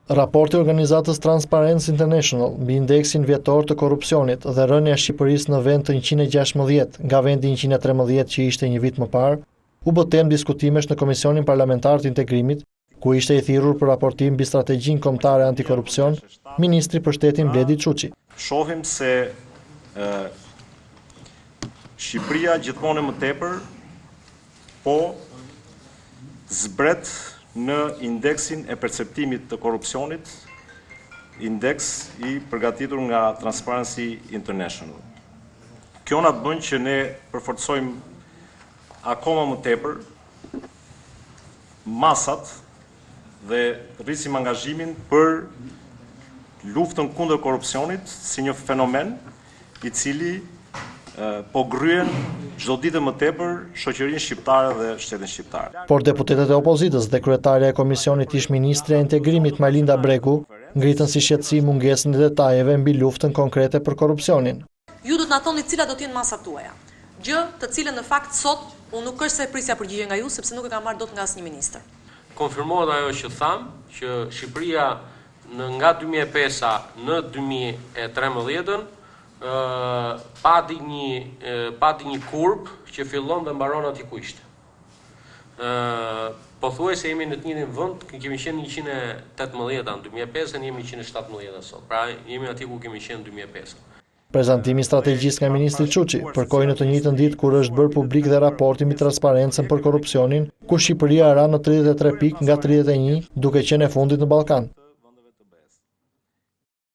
Raporti i organizatës Transparency International mbi indeksin vjetor të korrupsionit dhe rënja e Shqipërisë në vend të 116 nga vendi 113 që ishte një vit më parë, u bë temë diskutimesh në Komisionin Parlamentar të Integrimit, ku ishte i thirrur për raportim mbi strategjinë kombëtare antikorrupsion, ministri për shtetin Bledi Çuçi. Shohim se Shqipëria gjithmonë më tepër po zbret në indeksin e perceptimit të korrupsionit, indeks i përgatitur nga Transparency International. Kjo na bën që ne përforcojmë akoma më tepër masat dhe rrisim angazhimin për luftën kundër korrupsionit si një fenomen i cili po gryen çdo ditë më tepër shoqërinë shqiptare dhe shtetin shqiptar. Por deputetët e opozitës dhe kryetaria e komisionit ish ministre e integrimit Majlinda Breku ngritën si shqetësim mungesën e detajeve mbi luftën konkrete për korrupsionin. Ju do të na thoni cilat do të jenë masat tuaja. Gjë të cilën në fakt sot unë nuk është se prisja përgjigje nga ju sepse nuk e kam marrë dot nga asnjë ministër. Konfirmohet ajo që tham, që Shqipëria nga 2005 në 2013 pati një kurb që fillon dhe mbaron aty ku ishte. Pothuajse jemi në të njëjtin vend, kemi qenë 118 në 2005 dhe jemi 117 sot. Pra jemi aty ku kemi qenë në 2005. Prezantimi strategjisë nga ministri Çuçi përkoi në të njëjtën ditë kur është bërë publik dhe raporti mbi transparencën për korrupsionin, ku Shqipëria ra në 33 pikë nga 31, duke qenë e fundit në Ballkan.